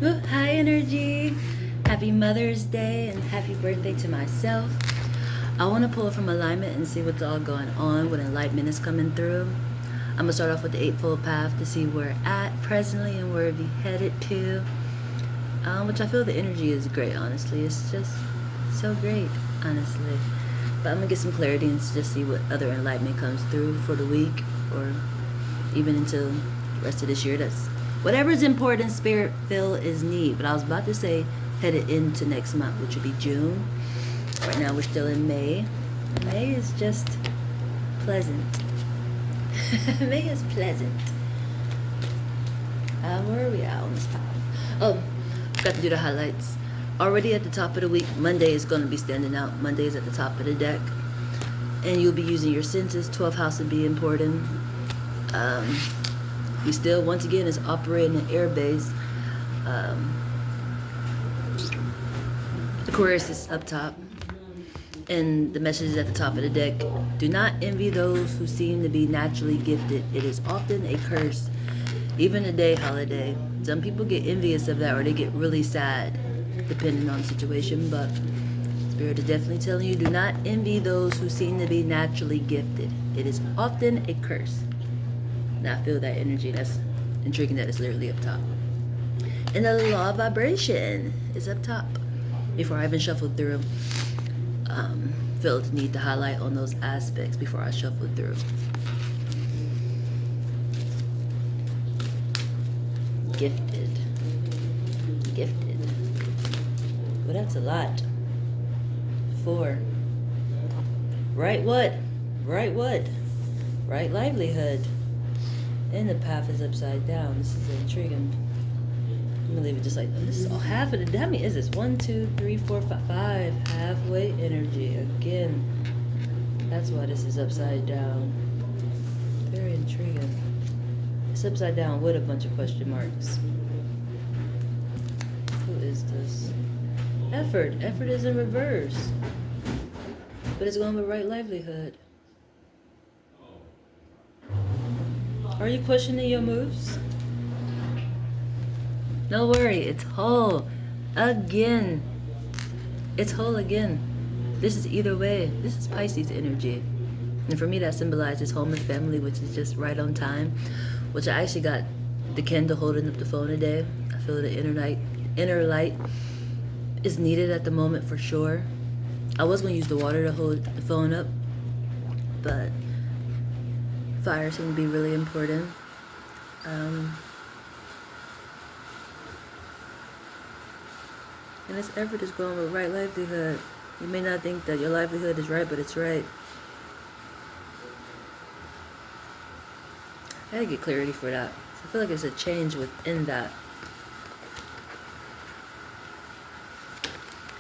Ooh, hi, energy. Happy Mother's Day and happy birthday to myself. I want to pull from alignment and see what's all going on, what enlightenment is coming through. I'm going to start off with the Eightfold Path to see where we're at presently and where we're headed to. Which I feel the energy is great, honestly. It's just so great, honestly. But I'm going to get some clarity and just see what other enlightenment comes through for the week or even until the rest of this year. That's whatever's important, spirit feel is need. But I was about to say headed into next month, which would be June. Right now we're still in May. May is just pleasant. May is pleasant. Where are we at on this path? Oh, forgot to do the highlights. Already at the top of the week, Monday is going to be standing out. Monday is at the top of the deck. And you'll be using your senses. 12th house would be important. We still, once again, is operating an air base. Aquarius is up top. And the message is at the top of the deck. Do not envy those who seem to be naturally gifted. It is often a curse. Even a day holiday. Some people get envious of that or they get really sad, depending on the situation. But Spirit is definitely telling you, do not envy those who seem to be naturally gifted. It is often a curse. Now I feel that energy. That's intriguing that it's literally up top. And the law of vibration is up top. Before I even shuffled through, felt the need to highlight on those aspects before I shuffled through. Gifted. Gifted. Well, that's a lot. 4. Right what? Right what? Right livelihood. And the path is upside down. This is intriguing. I'm gonna leave it just like this. Is all half of the. How many is this? 1, 2, 3, 4, 5. Halfway energy again. That's why this is upside down. Very intriguing. It's upside down with a bunch of question marks. Who is this? Effort. Effort is in reverse. But it's going with right livelihood. Are you questioning your moves? No worry, it's whole again. It's whole again. This is either way. This is Pisces energy. And for me, that symbolizes home and family, which is just right on time. Which I actually got the candle holding up the phone today. I feel the inner light is needed at the moment for sure. I was going to use the water to hold the phone up, but fire seemed to be really important. And this effort is going with right livelihood. You may not think that your livelihood is right, but it's right. I had to get clarity for that. I feel like there's a change within that.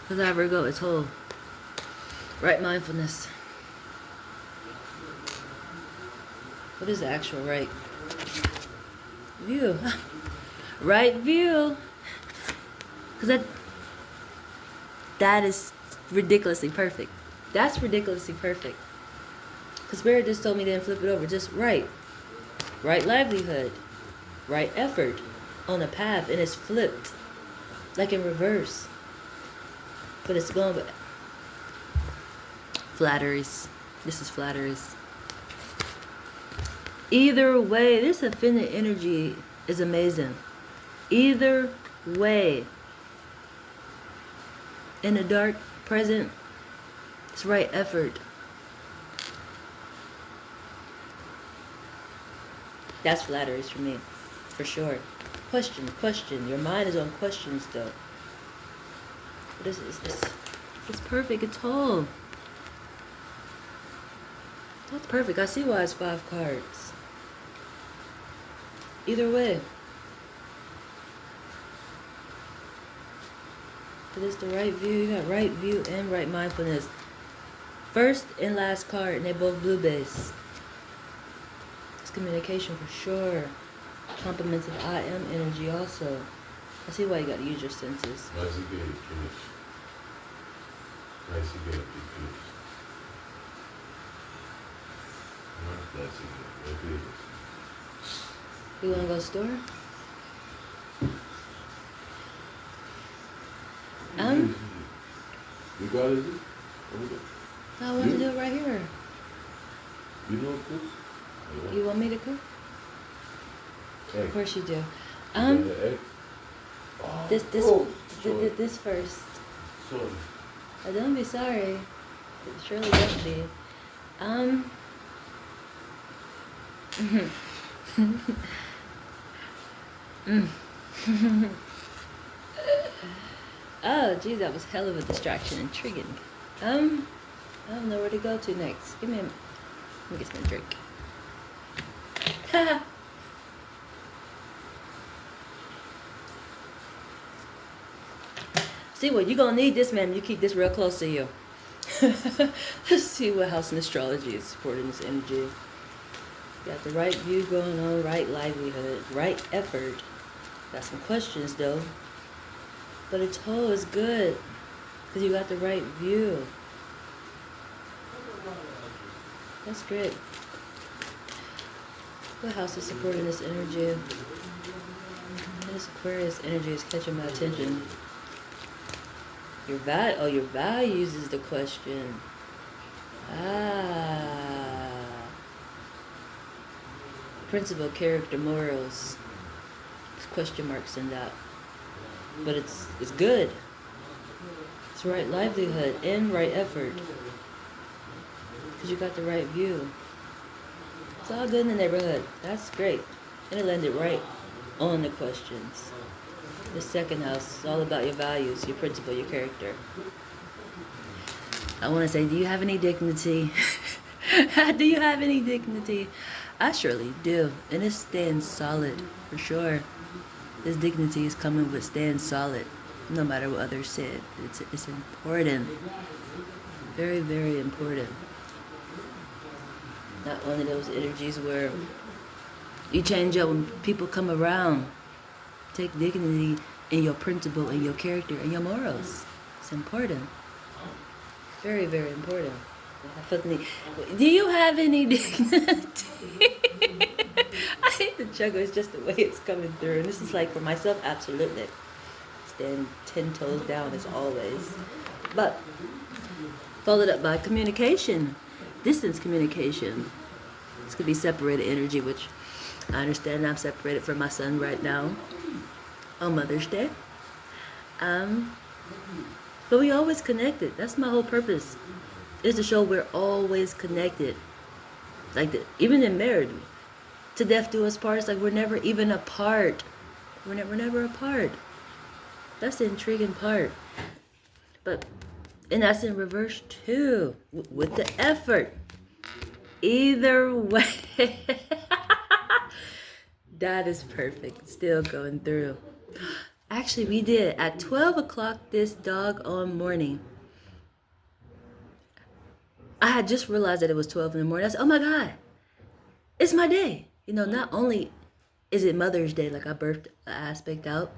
Because I Virgo, it's whole. Right mindfulness. What is the actual right view? Right view. Because that is ridiculously perfect. That's ridiculously perfect. Because Spirit just told me to flip it over. Just right. Right livelihood. Right effort. On a path. And it's flipped. Like in reverse. But it's going with flatteries. This is flatteries. Either way, this infinite energy is amazing. Either way. In the dark, present, it's right effort. That's flatteries for me, for sure. Question. Your mind is on questions still. What is this? It's perfect. It's whole. That's perfect. I see why it's 5 cards. Either way. It is the right view. You got right view and right mindfulness. First and last card, and they both blue base. It's communication for sure. Compliments of I am energy also. I see why you got to use your senses. You want to go store? Um, You got it? I want to do it right here. You know cook? You want me to cook? Egg. Of course you do. You got the egg? This sorry. this first. Sorry. Don't be sorry. It surely don't be. Oh, geez, that was hell of a distraction. Intriguing. I don't know where to go to next. Let me get some drink. See what, you gonna need this, man. You keep this real close to you. Let's see what house in astrology is supporting this energy. Got the right view going on, right livelihood, right effort. Got some questions though. But it's always good because you got the right view. That's great. What house is supporting this energy? This Aquarius energy is catching my attention. Your values is the question. Principle, character, morals. There's question marks in that. But it's good. It's right livelihood and right effort. Because you got the right view. It's all good in the neighborhood. That's great. And it landed right on the questions. The second house is all about your values, your principle, your character. I want to say, do you have any dignity? Do you have any dignity? I surely do. And it's staying solid, for sure. This dignity is coming with staying solid, no matter what others said. It's important. Very, very important. Not one of those energies where you change up when people come around. Take dignity in your principle, in your character, and your morals. It's important. Very, very important. Do you have any dignity? I hate the chuckle. It's just the way it's coming through. And this is like for myself, absolutely. Stand 10 toes down as always. But followed up by communication. Distance communication. This could be separated energy, which I understand I'm separated from my son right now on Mother's Day. But we always connected. That's my whole purpose. Is to show we're always connected. Like even in marriage, to death do us part. It's like we're never even apart. We're never apart. That's the intriguing part. And that's in reverse too, with the effort. Either way. That is perfect. Still going through. Actually, we did. At 12 o'clock this doggone morning, I had just realized that it was 12 in the morning. I said, oh my God, it's my day. You know, not only is it Mother's Day, like I birthed the aspect out,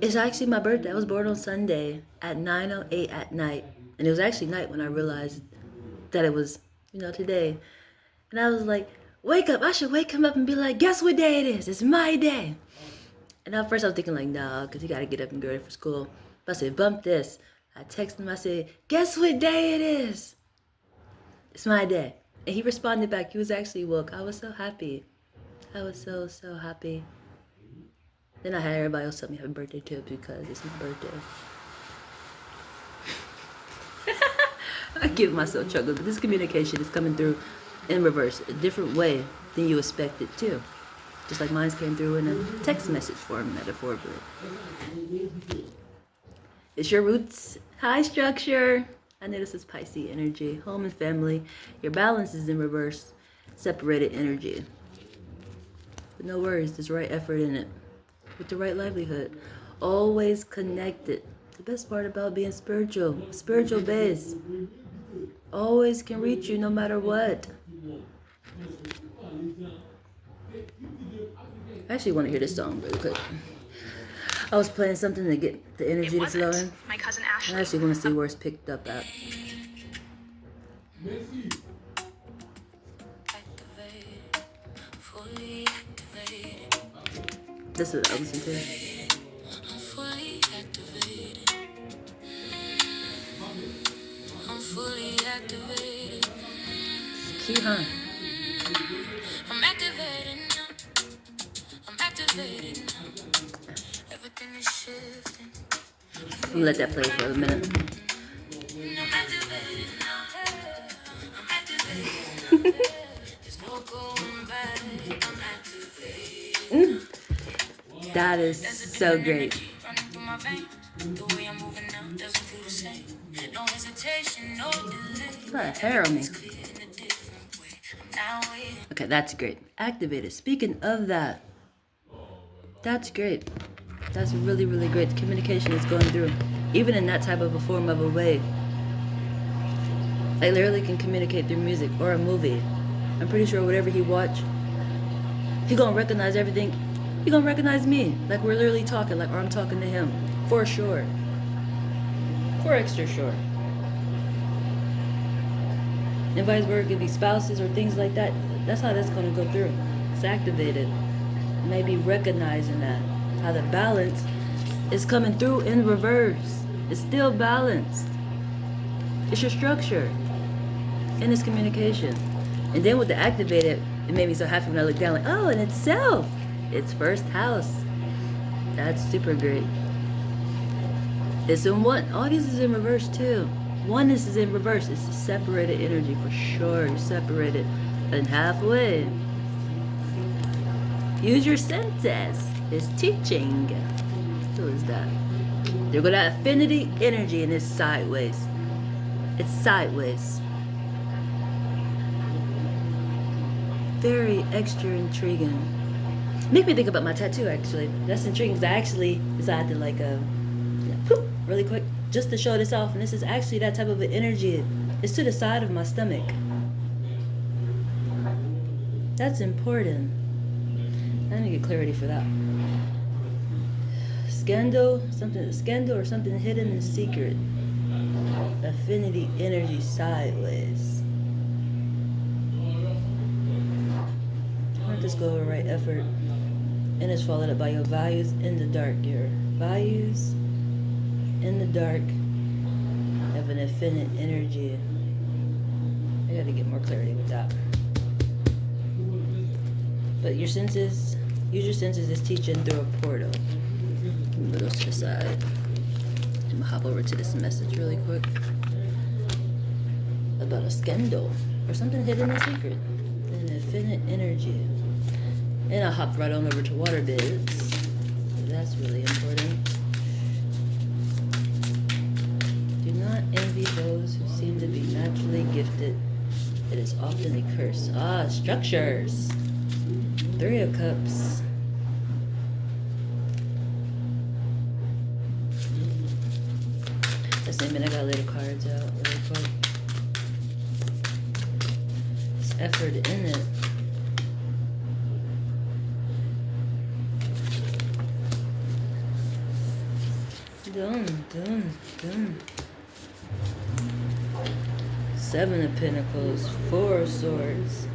it's actually my birthday. I was born on Sunday at 9:08 at night. And it was actually night when I realized that it was, today. And I was like, wake up. I should wake him up and be like, guess what day it is? It's my day. And at first I was thinking like, nah, because you got to get up and get ready for school. But I said, bump this. I texted him. I said, guess what day it is? It's my day. And he responded back. He was actually woke. I was so happy. I was so, so happy. Then I had everybody else tell me happy birthday too because it's my birthday. I give myself chuckles, but this communication is coming through in reverse, a different way than you expected too. Just like mine came through in a text message form, metaphorically. It's your roots. High structure. I know this is Pisces energy. Home and family. Your balance is in reverse. Separated energy. But no worries, there's right effort in it. With the right livelihood. Always connected. The best part about being spiritual base. Always can reach you no matter what. I actually want to hear this song really quick. I was playing something to get the energy to flow in. My cousin Ashley. I actually want to see where it's picked up at. This is what I listen to. fully activated. Key, huh? I'm activated now. I'm activated now. Everything is shifting. I'm gonna let that play for a minute. I'm activated now. I'm activated now. There's no going back. I'm activated. That is so great. The way I'm moving now doesn't feel the same. No hesitation, no delay. It's not a hair on me. Okay, that's great. Activated. Speaking of that, that's great. That's really, really great. The communication is going through, even in that type of a form of a way. I literally can communicate through music or a movie. I'm pretty sure whatever he watch, he gonna recognize everything. He gonna recognize me, like we're literally talking, like or I'm talking to him, for sure, for extra sure. And vice versa, it could be spouses or things like that. That's how that's gonna go through. It's activated. Maybe recognizing that, how the balance is coming through in reverse. It's still balanced. It's your structure, and it's communication. And then with the activated, it made me so happy when I looked down, like, oh, in itself. It's first house. That's super great. It's in one. All these is in reverse too. Oneness is in reverse. It's a separated energy for sure. You're separated and halfway. Use your senses. It's teaching. Still is that. They're going to affinity energy and it's sideways. It's sideways. Very extra intriguing. Make me think about my tattoo, actually. That's intriguing because I actually decided to like poop really quick just to show this off. And this is actually that type of an energy. It's to the side of my stomach. That's important. I need to get clarity for that. Scandal or something hidden and secret. Affinity energy sideways. Just go over right effort. And it's followed up by your values in the dark. Your values in the dark have an infinite energy. I gotta get more clarity with that. But your senses, use your senses as teaching through a portal. Move those to the side. I'm gonna hop over to this message really quick. About a scandal or something hidden and secret. An infinite energy. And I hopped right on over to waterbeds. That's really important. Do not envy those who seem to be naturally gifted. It is often a curse. Ah, structures. 3 of Cups. The same minute I gotta lay the cards out really quick. There's effort in it. Done. 7 of Pentacles, 4 of Swords,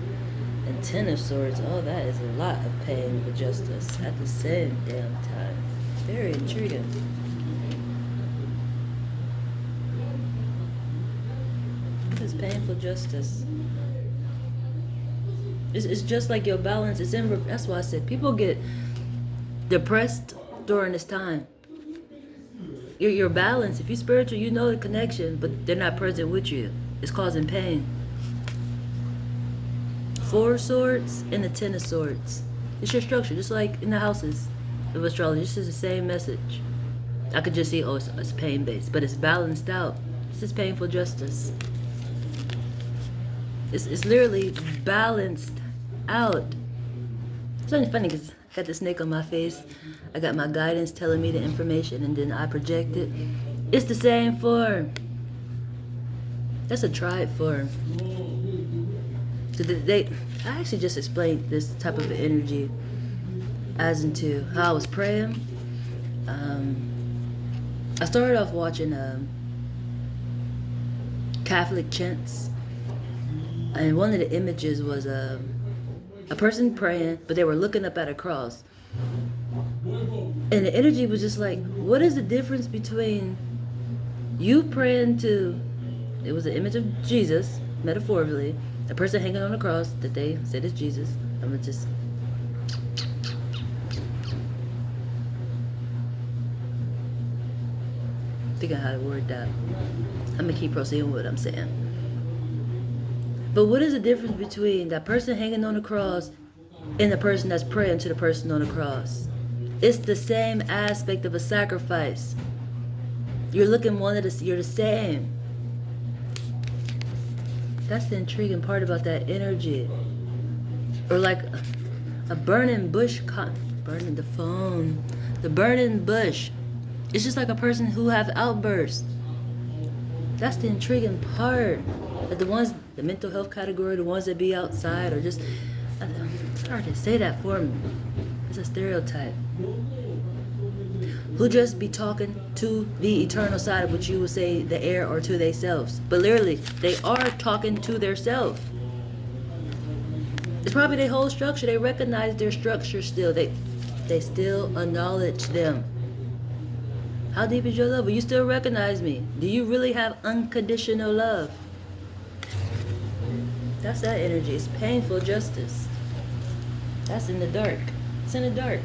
and 10 of Swords. Oh, that is a lot of pain for justice at the same damn time. Very intriguing. This is painful justice. It's just like your balance is in. That's why I said people get depressed during this time. Your balance, if you're spiritual, you know the connection, but they're not present with you. It's causing pain. 4 of Swords and the 10 of Swords. It's your structure, just like in the houses of astrology. This is the same message. I could just see, oh, it's pain-based, but it's balanced out. This is painful justice. It's literally balanced out. It's only funny because I got the snake on my face. I got my guidance telling me the information, and then I project it. It's the same form. That's a triad form. So I actually just explained this type of energy as into how I was praying. I started off watching Catholic chants, and one of the images was a person praying, but they were looking up at a cross. And the energy was just like, what is the difference between you praying to It was an image of Jesus, metaphorically. A person hanging on a cross that they said is Jesus. I'm gonna just think of how to word that. I'm gonna keep proceeding with what I'm saying. But what is the difference between that person hanging on the cross and the person that's praying to the person on the cross? It's the same aspect of a sacrifice. You're looking one of the, you're the same. That's the intriguing part about that energy. Or like a burning bush, burning the phone. The burning bush. It's just like a person who have outbursts. That's the intriguing part. That the ones, the mental health category, the ones that be outside or just, it's hard to say that for me. It's a stereotype. Who just be talking to the eternal side of what you would say the air or to themselves. But literally, they are talking to their self. It's probably their whole structure. They recognize their structure still. They still acknowledge them. How deep is your love? Will you still recognize me? Do you really have unconditional love? That's that energy. It's painful justice. That's in the dark. It's in the dark.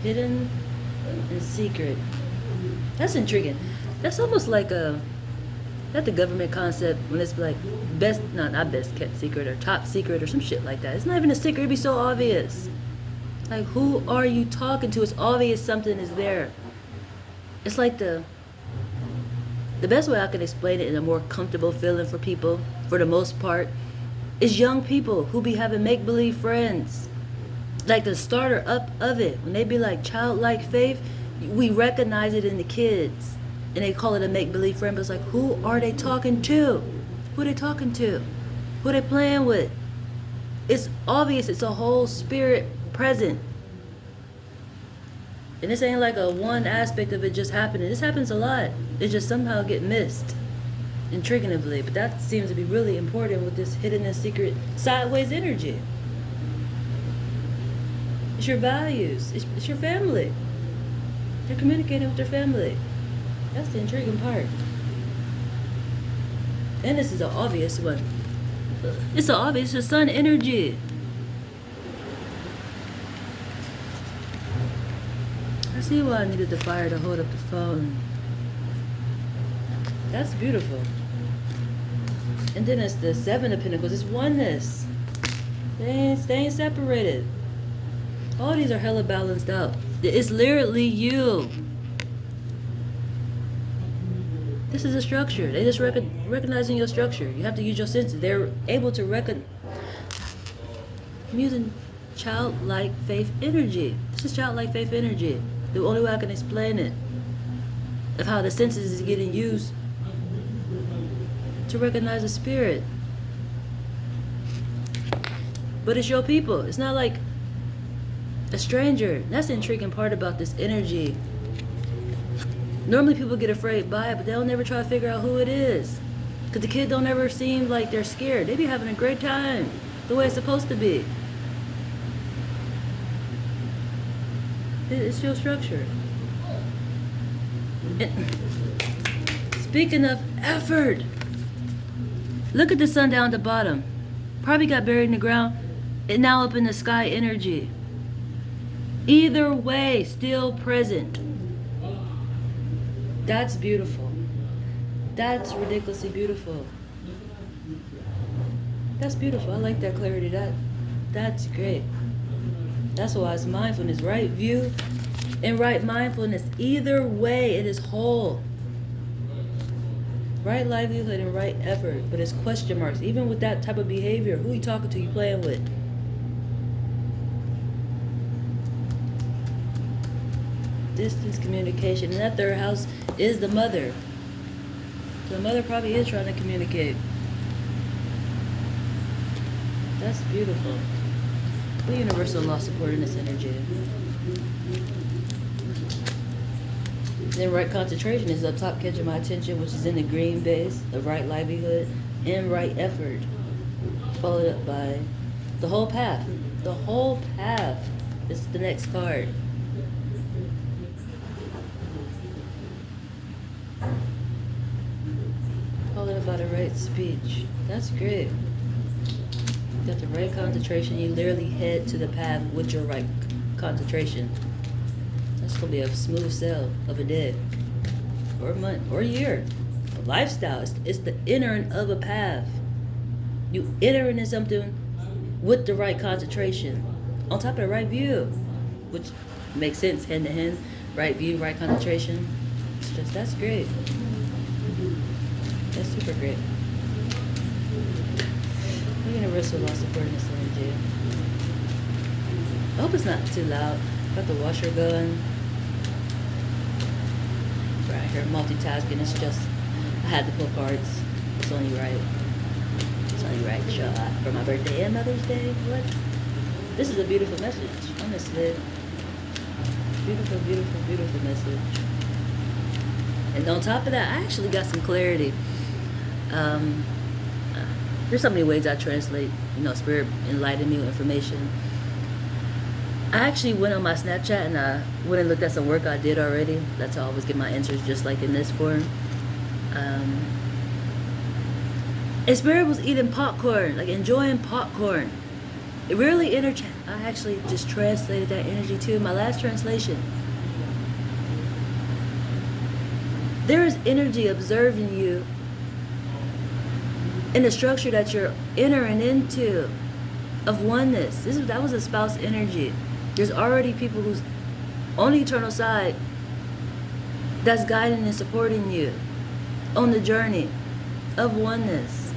Hidden and secret. That's intriguing. That's almost like not the government concept when it's like best, not best kept secret or top secret or some shit like that. It's not even a secret. It'd be so obvious. Like, who are you talking to? It's obvious something is there. It's like the best way I can explain it in a more comfortable feeling for people, for the most part, is young people who be having make-believe friends. Like the starter up of it. When they be like childlike faith, we recognize it in the kids. And they call it a make-believe friend, but it's like, who are they talking to? Who are they talking to? Who are they playing with? It's obvious it's a whole spirit present. And this ain't like a one aspect of it just happening. This happens a lot. It just somehow get missed. Intriguingly. But that seems to be really important with this hidden and secret sideways energy. It's your values. It's your family. They're communicating with their family. That's the intriguing part. And this is an obvious one. It's an obvious, it's sun energy. I see why I needed the fire to hold up the phone. That's beautiful. And then it's the Seven of Pentacles. It's oneness. They ain't separated. All these are hella balanced out. It's literally you. This is a structure. They just recognizing your structure. You have to use your senses. They're able to recognize. I'm using childlike faith energy. This is childlike faith energy. The only way I can explain it. Of how the senses is getting used to recognize the spirit. But it's your people. It's not like a stranger. That's the intriguing part about this energy. Normally people get afraid by it, but they'll never try to figure out who it is. Because the kid don't ever seem like they're scared. They be having a great time. The way it's supposed to be. It's your structure. And speaking of effort, look at the sun down at the bottom. Probably got buried in the ground. And now up in the sky energy. Either way, still present. That's beautiful. That's ridiculously beautiful. That's beautiful. I like that clarity. That's great. That's why it's mindfulness. Right view and right mindfulness. Either way, it is whole. Right livelihood and right effort. But it's question marks. Even with that type of behavior, who you talking to, you playing with? Distance communication. And that third house is the mother. So the mother probably is trying to communicate. That's beautiful. The universal law supporting this energy. Then right concentration is up top, catching my attention, which is in the green base, the right livelihood, and right effort. Followed up by the whole path. The whole path is the next card. led by the right speech. That's great. Got the right concentration. You literally head to the path with your right concentration. That's gonna be a smooth sail of a day, or a month, or a year. A lifestyle. It's the entering of a path. You enter into something with the right concentration, on top of the right view, which makes sense hand to hand. Right view, right concentration. That's great. That's super great. The universal law supporting this energy. I hope it's not too loud. Got the washer going. Right here, multitasking. It's just, I had to pull cards. It's only right. It's only right to show up for my birthday and Mother's Day. What? This is a beautiful message, honestly. Beautiful, beautiful, beautiful message. And on top of that, I actually got some clarity. There's so many ways I translate, Spirit enlightened me with information. I actually went on my Snapchat and I went and looked at some work I did already. That's how I always get my answers, just like in this form. And Spirit was eating popcorn, like enjoying popcorn. It really I actually just translated that energy too. My last translation. There is energy observing you in the structure that you're entering into of oneness. That was a spouse energy. There's already people who's on the eternal side that's guiding and supporting you on the journey of oneness.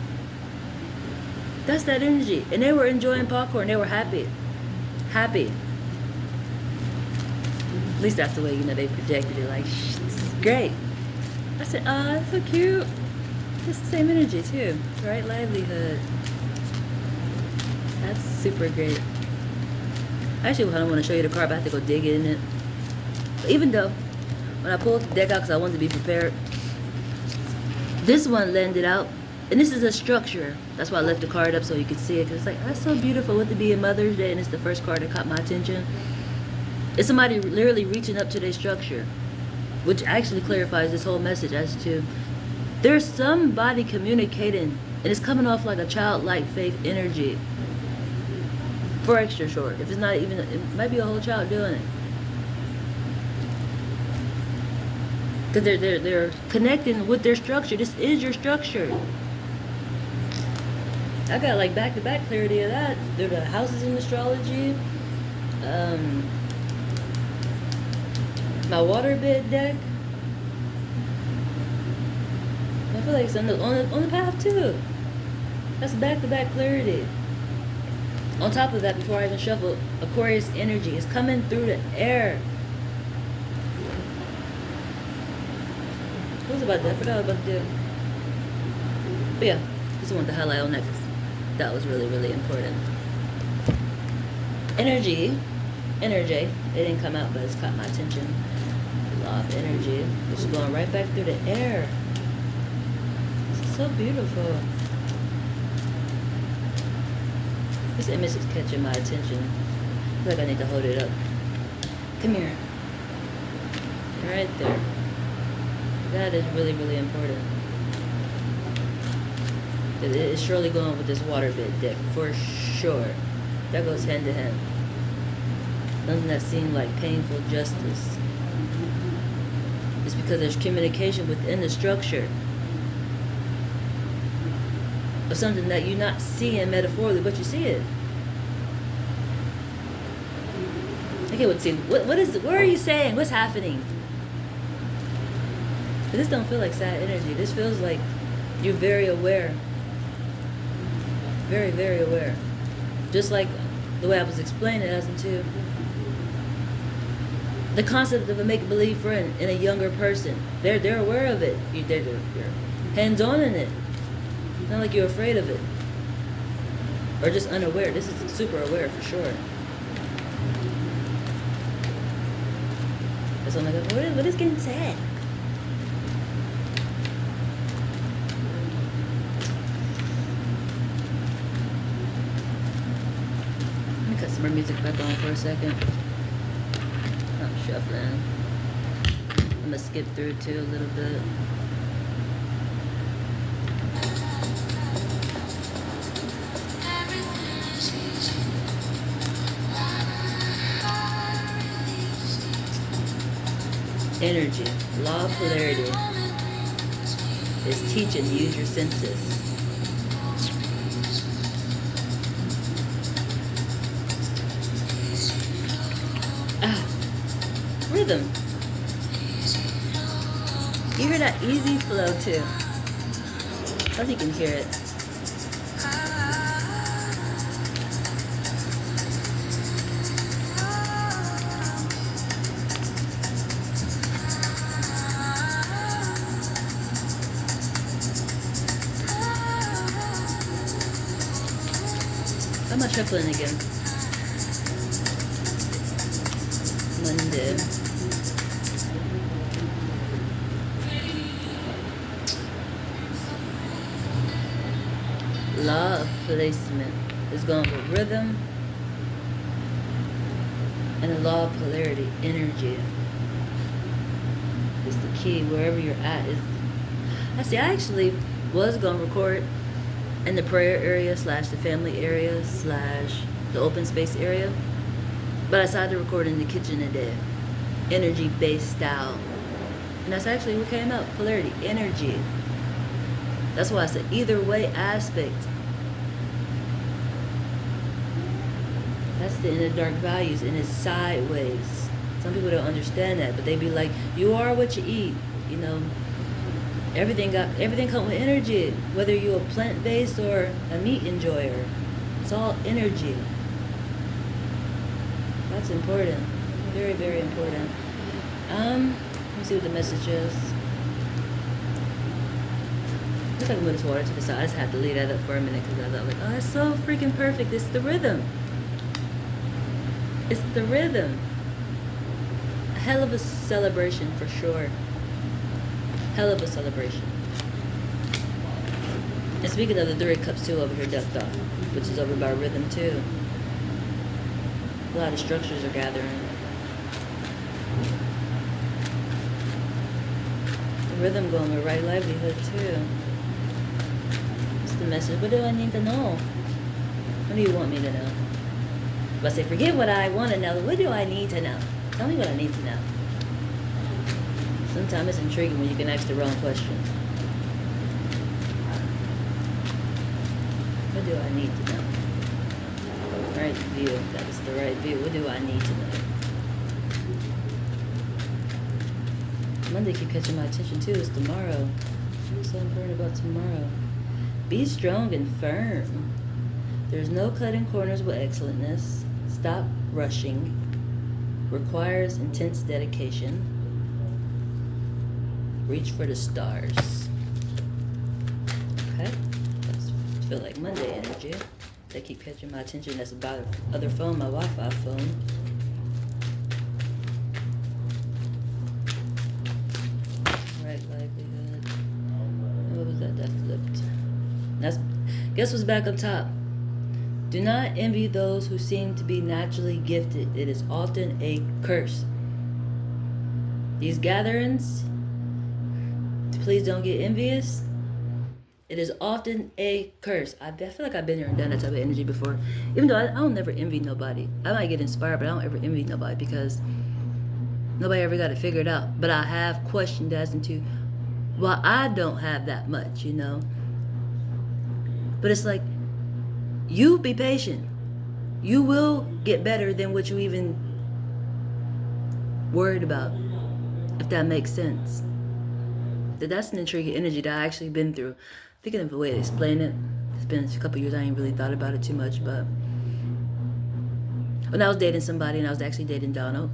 That's that energy. And they were enjoying popcorn. They were happy. Happy. At least that's the way, they projected it. Like, this is great. I said, oh, that's so cute. It's the same energy, too. Right livelihood. That's super great. Actually, I don't want to show you the card, but I have to go dig in it. But even though, when I pulled the deck out, because I wanted to be prepared, this one landed out. And this is a structure. That's why I left the card up so you could see it. Because it's like, that's so beautiful with it being Mother's Day. And it's the first card that caught my attention. It's somebody literally reaching up to their structure. Which actually clarifies this whole message as to, there's somebody communicating. And it's coming off like a childlike faith energy. For extra short. If it's not even, it might be a whole child doing it. Because they're connecting with their structure. This is your structure. I got like back-to-back clarity of that. There are the houses in astrology. My waterbed deck. I feel like it's on the path too. That's back-to-back clarity. On top of that, before I even shuffle, Aquarius energy is coming through the air. What was about that? I forgot about the. But yeah, just wanted to highlight on that because that was really, really important. Energy. It didn't come out, but it's caught my attention. Law of energy, which is going right back through the air. This is so beautiful. This image is catching my attention. I feel like I need to hold it up. Come here. Right there. That is really, really important. It is surely going with this waterbed deck, for sure. That goes hand to hand. Nothing that seemed like painful justice. It's because there's communication within the structure of something that you're not seeing metaphorically, but you see it. Okay, what are you saying? What's happening? But this don't feel like sad energy. This feels like you're very aware. Very, very aware. Just like the way I was explaining it as into the concept of a make-believe friend in a younger person. They're aware of it. They're hands-on in it. It's not like you're afraid of it. Or just unaware. This is super aware for sure. So I'm like, what is getting sad? Let me cut some more music back on for a second. I'm shuffling. I'm gonna skip through too a little bit. energy. Law of polarity is teaching, use your senses. Ah, rhythm. You hear that easy flow too. Hope you can hear it. I'm not shuffling again. Monday. Law of placement is going for rhythm and the law of polarity, energy. Is the key wherever you're at. Is I see. I actually was gonna record in the prayer area / the family area / the open space area, but I decided to record in the kitchen today, energy based style, and that's actually what came out. Polarity, energy. That's why I said either way aspect. That's the inner dark values, and it's sideways. Some people don't understand that, but they be like, "You are what you eat." You know, everything comes with energy. Whether you're a plant-based or a meat enjoyer, it's all energy. That's important. Very, very important. Let me see what the message is. Looks like I'm moving this water to the side. I just had to leave that up for a minute because I thought, like, oh, that's so freaking perfect. It's the rhythm. It's the rhythm. A hell of a celebration for sure. Hell of a celebration. And speaking of the 3 cups too, over here ducked off, which is over by rhythm too. A lot of structures are gathering. The rhythm going with right livelihood too. What's the message? What do I need to know? What do you want me to know? If I say, forget what I want to know, what do I need to know? Tell me what I need to know. Sometimes it's intriguing when you can ask the wrong question. What do I need to know? Right view. That is the right view. What do I need to know? Monday keep catching my attention too. It's tomorrow. What's so important about tomorrow? Be strong and firm. There's no cutting corners with excellentness. Stop rushing. Requires intense dedication. Reach for the stars. Okay. That's feel like Monday energy. They keep catching my attention. That's about the other phone, my Wi-Fi phone. Right livelihood. What was that? That flipped. That's guess what's back up top. Do not envy those who seem to be naturally gifted. It is often a curse. These gatherings, please don't get envious. It is often a curse. I feel like I've been here and done that type of energy before. Even though I don't never envy nobody. I might get inspired, but I don't ever envy nobody because nobody ever got it figured out. But I have questioned as into why I don't have that much, you know. But it's like, you be patient. You will get better than what you even worried about, if that makes sense. That's an intriguing energy that I actually been through. Thinking of a way to explain it. It's been a couple years. I ain't really thought about it too much, but when I was dating somebody and I was actually dating Donald,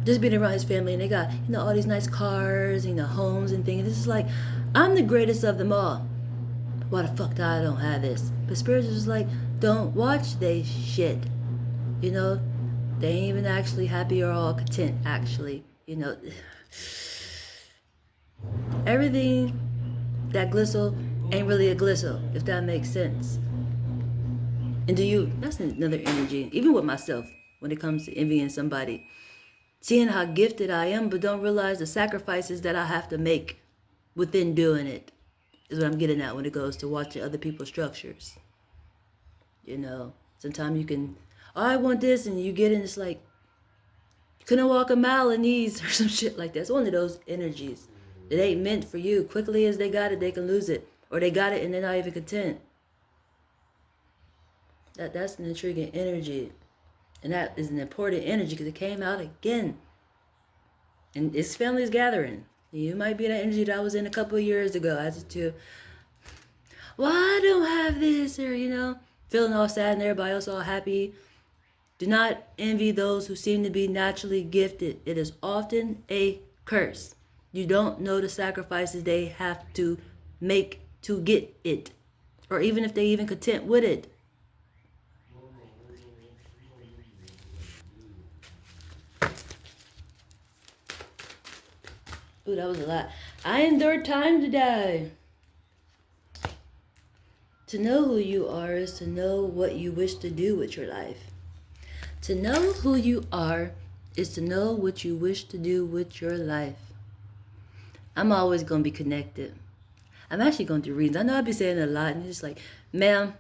just being around his family, and they got, you know, all these nice cars, you know, homes and things. This is like, I'm the greatest of them all. Why the fuck I don't have this? But Spirit is like, don't watch they shit. You know, they ain't even actually happy or all content, actually. You know, everything that glistle ain't really a glistle, if that makes sense. And do you, that's another energy, even with myself, when it comes to envying somebody. Seeing how gifted I am, but don't realize the sacrifices that I have to make within doing it. Is what I'm getting at when it goes to watching other people's structures. You know, sometimes you can, oh, I want this, and you get in, it's like, couldn't walk a mile in these or some shit like that. It's one of those energies. It ain't meant for you. Quickly as they got it, they can lose it. Or they got it and they're not even content. That's an intriguing energy. And that is an important energy because it came out again. And it's family's gathering. You might be that energy that I was in a couple of years ago as to, well, I don't have this, or, feeling all sad and everybody else all happy. Do not envy those who seem to be naturally gifted. It is often a curse. You don't know the sacrifices they have to make to get it, or even if they even content with it. Ooh, that was a lot. I endured time today. To know who you are is to know what you wish to do with your life. To know who you are is to know what you wish to do with your life. I'm always going to be connected. I'm actually going through readings. I know I've been saying it a lot, and it's just like, ma'am,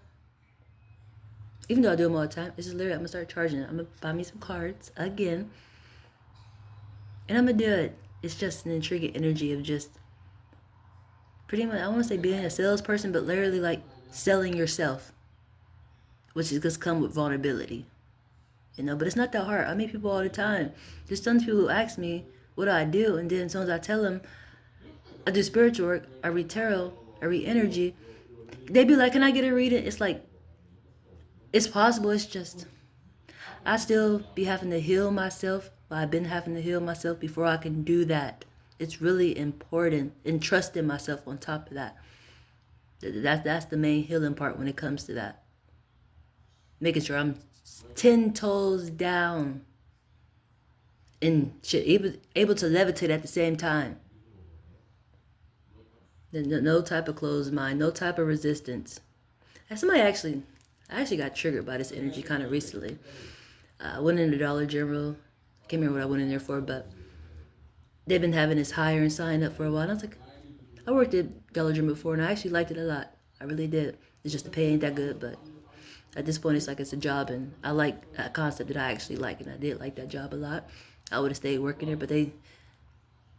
even though I do them all the time, it's just literally, I'm going to start charging it. I'm going to buy me some cards again, and I'm going to do it. It's just an intriguing energy of just pretty much, I want to say being a salesperson, but literally like selling yourself, which is just come with vulnerability, but it's not that hard. I meet people all the time. There's some people who ask me, what do I do? And then as soon as I tell them, I do spiritual work, I read tarot, I read energy, they be like, can I get a reading? It's like, it's possible. It's just, I still be having to heal myself. I've been having to heal myself before I can do that. It's really important, and trusting myself on top of that. That's the main healing part when it comes to that. Making sure I'm 10 toes down and shit, able to levitate at the same time. No type of closed mind, no type of resistance. And I actually got triggered by this energy kind of recently. I went in the Dollar General. I can't remember what I went in there for, but they've been having this hire and sign up for a while. And I was like, I worked at Dollar General before, and I actually liked it a lot. I really did. It's just the pay ain't that good, but at this point, it's like it's a job, and I like a concept that I actually like, and I did like that job a lot. I would have stayed working there, but they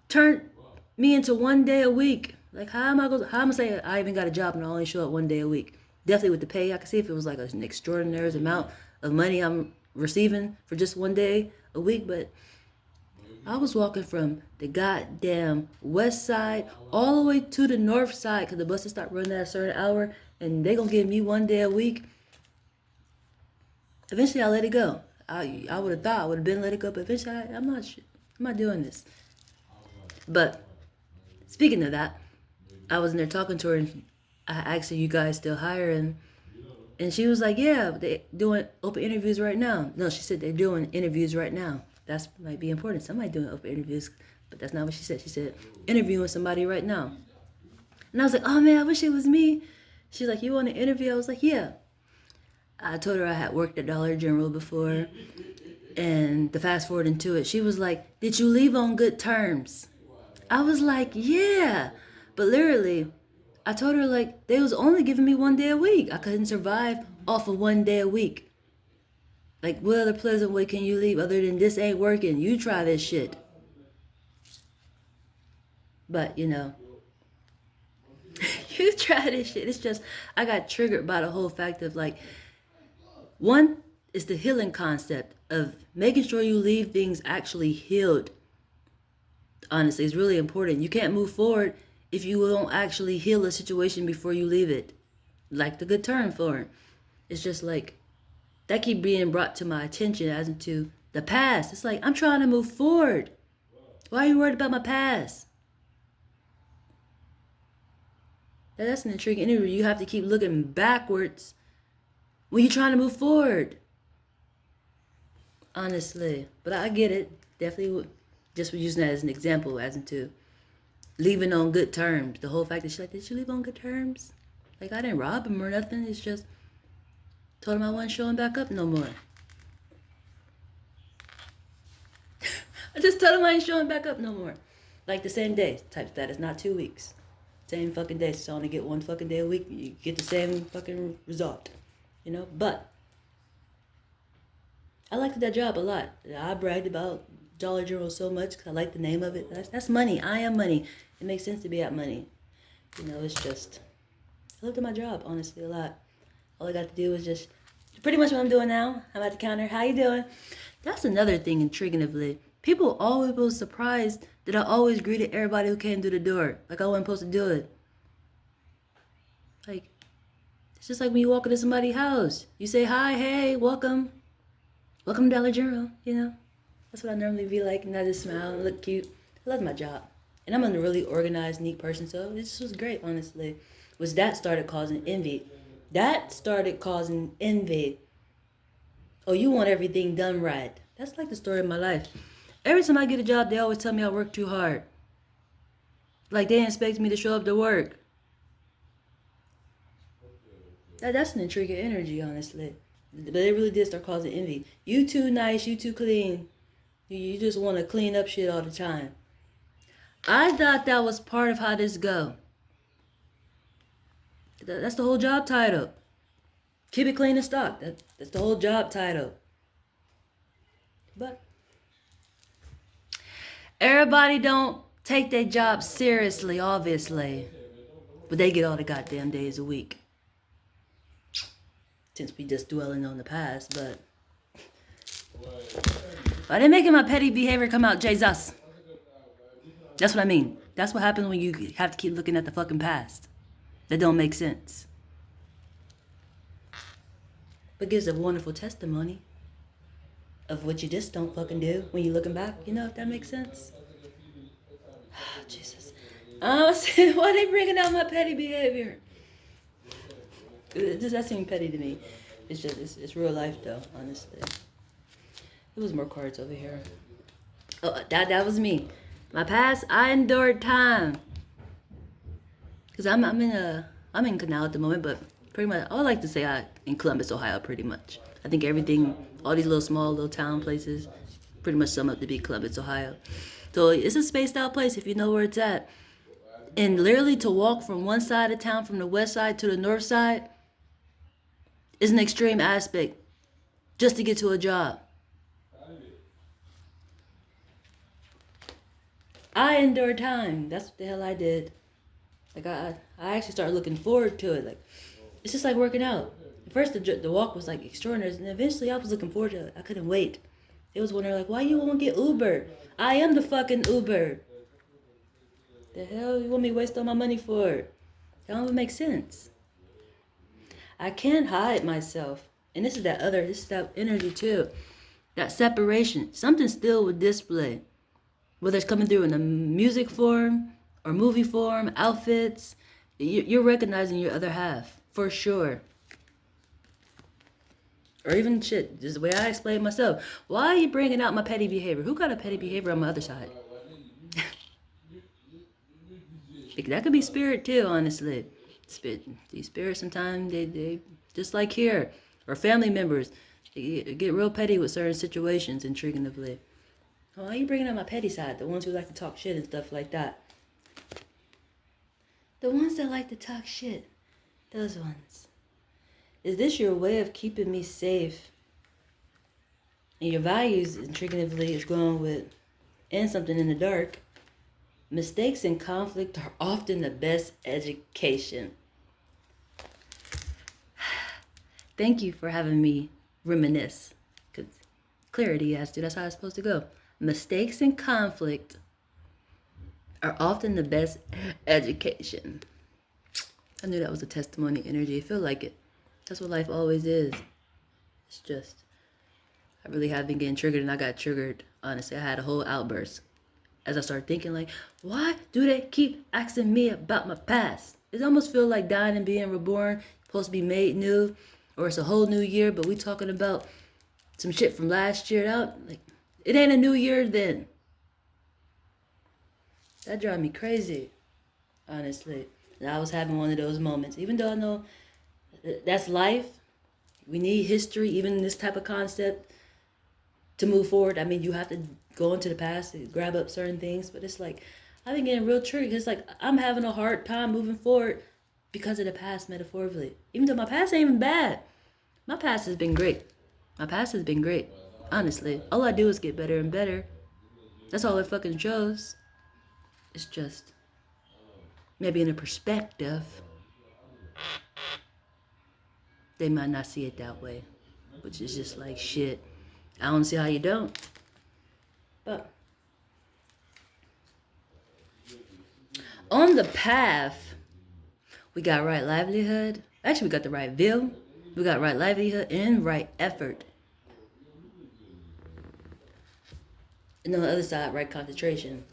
turned me into 1 day a week. Like, how am I gonna say I even got a job and I only show up 1 day a week? Definitely with the pay, I could see if it was like an extraordinary amount of money I'm receiving for just 1 day a week, but I was walking from the goddamn west side all the way to the north side because the buses start running at a certain hour, and they gonna give me 1 day a week. Eventually, I let it go. I would have thought I would have been let it go, but eventually, I'm not doing this. But speaking of that, I was in there talking to her, and I asked her, "You guys still hiring?" And she was like, "Yeah, they're doing open interviews right now." No, she said they're doing interviews right now. That might be important. Somebody doing open interviews, but that's not what she said. She said interviewing somebody right now. And I was like, "Oh man, I wish it was me." She's like, "You want an interview?" I was like, "Yeah." I told her I had worked at Dollar General before, and to fast forward into it, she was like, "Did you leave on good terms?" I was like, "Yeah," but literally, I told her like they was only giving me 1 day a week. I couldn't survive off of 1 day a week. Like, what other pleasant way can you leave other than this ain't working? You try this shit. But, you try this shit. It's just, I got triggered by the whole fact of like, one is the healing concept of making sure you leave things actually healed. Honestly, it's really important. You can't move forward if you don't actually heal a situation before you leave it. Like the good term for it. It's just like, that keep being brought to my attention as into the past. It's like, I'm trying to move forward. Why are you worried about my past? That's an intriguing interview. You have to keep looking backwards when you're trying to move forward. Honestly. But I get it. Definitely would. Just for using that as an example, as into leaving on good terms. The whole fact that she's like, did you leave on good terms? Like, I didn't rob him or nothing. It's just, told him I wasn't showing back up no more. I just told him I ain't showing back up no more. Like the same day type status, not 2 weeks. Same fucking day. So I only get 1 fucking day a week. You get the same fucking result. But I liked that job a lot. I bragged about Dollar General so much because I like the name of it. That's money. I am money. It makes sense to be at money. You know, it's just, I looked at my job, honestly, a lot. All I got to do was just, pretty much what I'm doing now. I'm at the counter. How you doing? That's another thing intriguingly. People always were surprised that I always greeted everybody who came through the door. Like I wasn't supposed to do it. Like, it's just like when you walk into somebody's house. You say, hi, hey, welcome. Welcome to Dollar General, you know. That's what I normally be like, and I just smile and look cute. I love my job. And I'm a really organized, neat person, so this was great, honestly. Was that started causing envy. That started causing envy. Oh, you want everything done right. That's like the story of my life. Every time I get a job, they always tell me I work too hard. Like they expect me to show up to work. That's an intriguing energy, honestly. But it really did start causing envy. You too nice, you too clean. You just want to clean up shit all the time. I thought that was part of how this go. That's the whole job title. Keep it clean and stock. That's the whole job title. But everybody don't take their job seriously, obviously. But they get all the goddamn days a week. Since we just dwelling on the past, but I didn't make my petty behavior come out, Jesus. That's what I mean. That's what happens when you have to keep looking at the fucking past. That don't make sense. But gives a wonderful testimony of what you just don't fucking do when you're looking back. You know, if that makes sense. Jesus. Why they bringing out my petty behavior? That seems petty to me. It's just, it's real life though, honestly. There was more cards over here. Oh, that was me. My past, I endured time. Cause I'm in Canal at the moment, but pretty much, I would like to say I in Columbus, Ohio, pretty much. I think everything, all these little small little town places, pretty much sum up to be Columbus, Ohio. So it's a spaced out place if you know where it's at. And literally to walk from one side of town, from the west side to the north side, is an extreme aspect just to get to a job. I endured time. That's what the hell I did. Like I actually started looking forward to it. Like it's just like working out. At first the walk was like extraordinary, and eventually I was looking forward to it. I couldn't wait. It was wondering like, why you won't get Uber? I am the fucking Uber. The hell you want me to waste all my money for? That don't even make sense. I can't hide myself. And this is that energy too. That separation. Something still would display. Whether it's coming through in a music form or movie form, outfits, you're recognizing your other half, for sure. Or even shit, just the way I explain myself. Why are you bringing out my petty behavior? Who got a petty behavior on my other side? That could be spirit too, honestly. These spirits sometimes, they just like here. Or family members, they get real petty with certain situations, intriguingly. Why are you bringing up my petty side? The ones who like to talk shit and stuff like that. The ones that like to talk shit. Those ones. Is this your way of keeping me safe? And your values, intriguingly, is going with, and something in the dark. Mistakes and conflict are often the best education. Thank you for having me reminisce. Because clarity has to, that's how it's supposed to go. Mistakes and conflict are often the best education. I knew that was a testimony energy. I feel like it. That's what life always is. It's just, I really have been getting triggered, and I got triggered. Honestly, I had a whole outburst as I started thinking like, why do they keep asking me about my past? It almost feels like dying and being reborn, supposed to be made new, or it's a whole new year, but we talking about some shit from last year out. Like, it ain't a new year then. That drives me crazy, honestly. And I was having one of those moments. Even though I know that's life, we need history, even this type of concept, to move forward. I mean, you have to go into the past and grab up certain things. But it's like, I've been getting real triggered. It's like, I'm having a hard time moving forward because of the past, metaphorically. Even though my past ain't even bad. My past has been great. My past has been great, honestly. All I do is get better and better. That's all it fucking shows. It's just maybe in a perspective, they might not see it that way, which is just like shit. I don't see how you don't. But on the path, we got right livelihood. Actually, we got the right view. We got right livelihood and right effort. And on the other side, right concentration.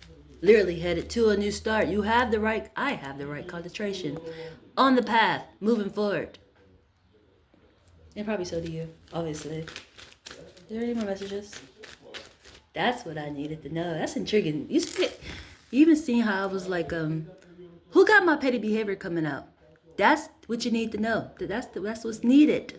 Literally headed to a new start. You have the right, I have the right concentration. On the path, moving forward. And probably so do you, obviously. Is there any more messages? That's what I needed to know. That's intriguing. You even seen how I was like, who got my petty behavior coming out? That's what you need to know. That's what's needed.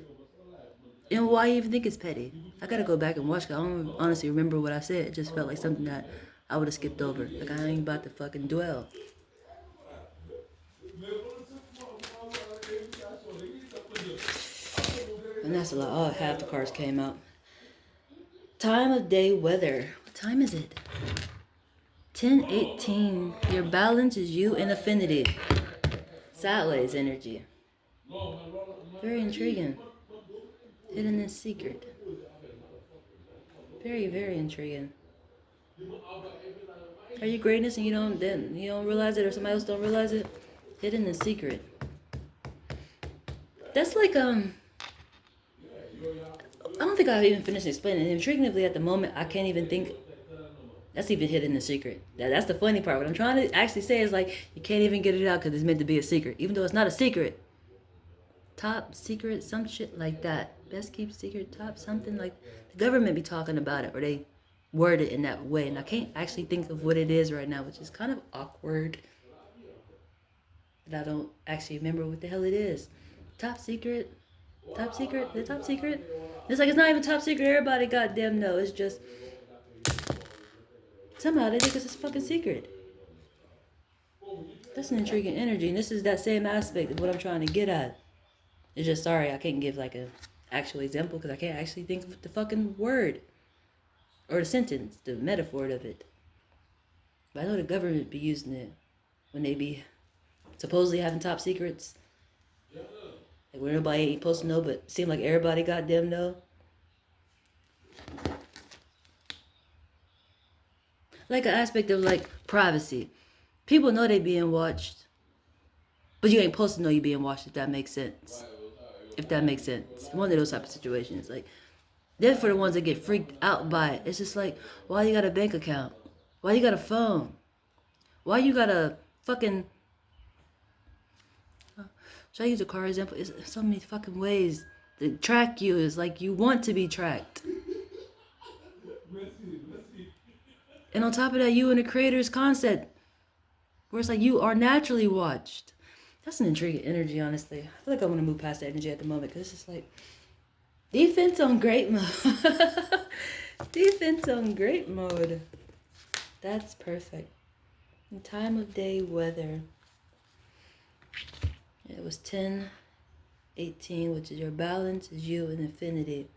And why you even think it's petty? I gotta go back and watch. I don't honestly remember what I said. It just felt like something that I would have skipped over. Like I ain't about to fucking dwell. And that's a lot. Oh, half the cards came out. Time of day weather. What time is it? 10:18. Your balance is you in affinity. Sideways energy. Very intriguing. Hidden in secret. Very, very intriguing. Are you greatness and you don't realize it, or somebody else don't realize it? Hidden in secret. That's like I don't think I've even finished explaining it. Intriguingly, at the moment, I can't even think. That's even hidden in secret. That's the funny part. What I'm trying to actually say is like you can't even get it out because it's meant to be a secret, even though it's not a secret. Top secret, some shit like that. Best kept secret, top something like the government be talking about it, or they word it in that way, and I can't actually think of what it is right now, which is kind of awkward. That I don't actually remember what the hell it is. Top secret, top secret, the top secret. It's like it's not even top secret. Everybody goddamn know. It's just somehow they think it's a fucking secret. That's an intriguing energy, and this is that same aspect of what I'm trying to get at. It's just sorry I can't give like a actual example because I can't actually think of the fucking word or the sentence, the metaphor of it. But I know the government be using it when they be supposedly having top secrets. Like where nobody ain't supposed to know, but seem like everybody goddamn know. Like an aspect of like privacy. People know they being watched, but you ain't supposed to know you being watched, if that makes sense. If that makes sense. One of those type of situations. Like, they're for the ones that get freaked out by it. It's just like, why you got a bank account? Why you got a phone? Why you got a fucking... Should I use a car example? It's so many fucking ways to track you. Is like you want to be tracked. And on top of that, you and the creator's concept, where it's like you are naturally watched. That's an intriguing energy, honestly. I feel like I want to move past that energy at the moment, because it's just like defense on great mode. Defense on great mode. That's perfect. And time of day weather. It was 10:18, which is your balance is you in infinity.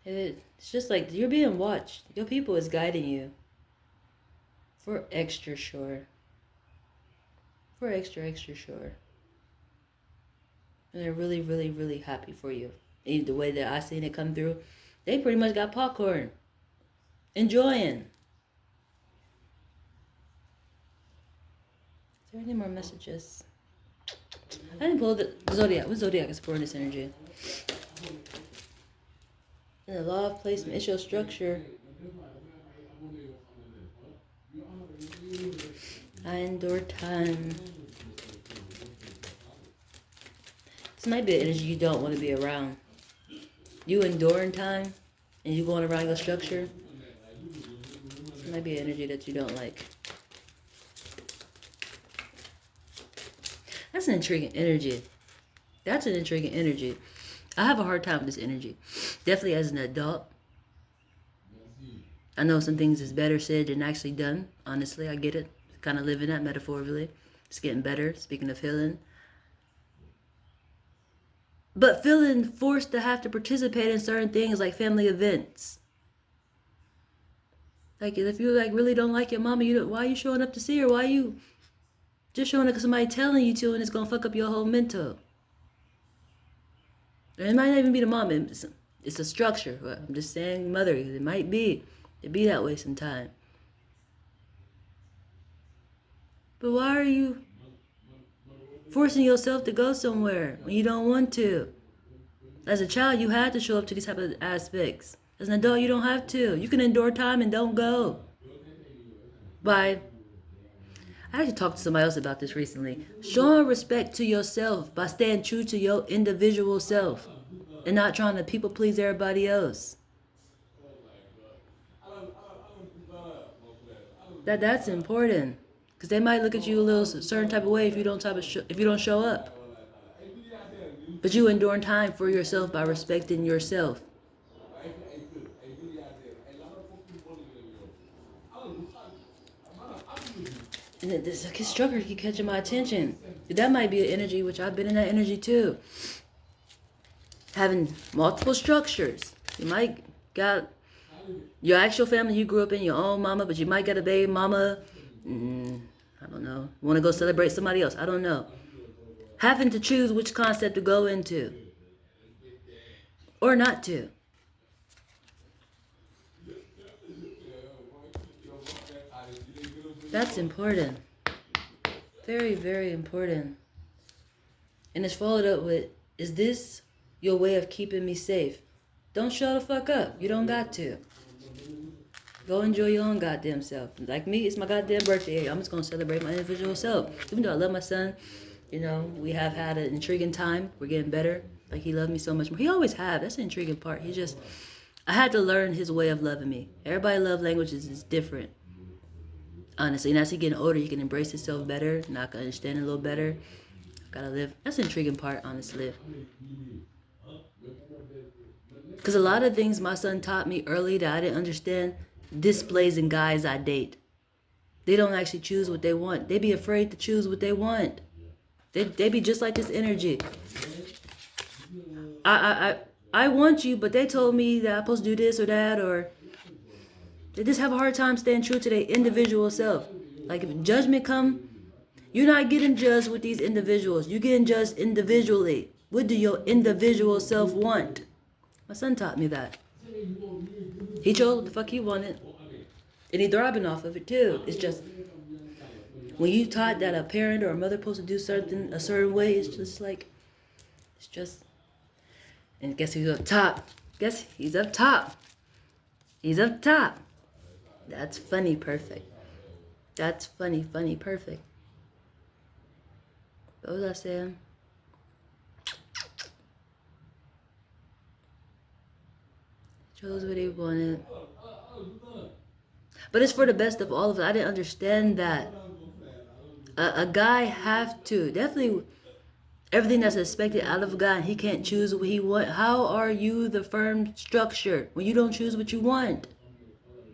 It's just like you're being watched. Your people is guiding you. For extra sure. For extra sure. And they're really, really, really happy for you. And the way that I seen it come through, they pretty much got popcorn. Enjoying. Is there any more messages? I didn't pull the Zodiac. What Zodiac is supporting this energy? And the law of placement, it's your structure. I endure time. This might be an energy you don't want to be around. You enduring time and you going around your structure. This might be an energy that you don't like. That's an intriguing energy. That's an intriguing energy. I have a hard time with this energy. Definitely as an adult. I know some things is better said than actually done. Honestly, I get it. Kind of living that metaphorically. It's getting better. Speaking of healing. But feeling forced to have to participate in certain things like family events. Like, if you like really don't like your mama, why are you showing up to see her? Why you just showing up because somebody telling you to, and it's gonna fuck up your whole mental? And it might not even be the mom. It's a structure. I'm just saying mother. It might be. It be that way sometimes. But why are you forcing yourself to go somewhere when you don't want to? As a child, you had to show up to these type of aspects. As an adult, you don't have to. You can endure time and don't go. I actually talked to somebody else about this recently. Showing respect to yourself by staying true to your individual self and not trying to people please everybody else. That's important, because they might look at you a little certain type of way if you don't show up. But you enduring time for yourself by respecting yourself. And this struggle keep catching my attention. That might be an energy, which I've been in that energy too. Having multiple structures. You might got your actual family you grew up in, your own mama, but you might get a baby mama. I don't know. Want to go celebrate somebody else? I don't know. Having to choose which concept to go into or not to. That's important. Very, very important. And it's followed up with, is this your way of keeping me safe? Don't show the fuck up. You don't got to. Go enjoy your own goddamn self. Like me, it's my goddamn birthday. I'm just going to celebrate my individual self. Even though I love my son, we have had an intriguing time. We're getting better. Like, he loved me so much more. He always have. That's the intriguing part. I had to learn his way of loving me. Everybody love languages is different. Honestly, and as he getting older, he can embrace himself better, and I can understand it a little better. Gotta live. That's the intriguing part, honestly. Because a lot of things my son taught me early that I didn't understand displays in guys I date. They don't actually choose what they want. They be afraid to choose what they want. They be just like this energy. I want you, but they told me that I'm supposed to do this or that, or they just have a hard time staying true to their individual self. Like, if judgment come, you're not getting judged with these individuals. You're getting judged individually. What do your individual self want? My son taught me that. He chose what the fuck he wanted. And he thriving off of it too. It's just, when you taught that a parent or a mother supposed to do something a certain way, it's just, and guess who's up top? Guess he's up top. He's up top. That's funny, perfect. That's funny, perfect. What was I saying? Chose what he wanted. But it's for the best of all of us. I didn't understand that. A guy have to, definitely, everything that's expected out of a guy, he can't choose what he wants. How are you the firm structure when you don't choose what you want?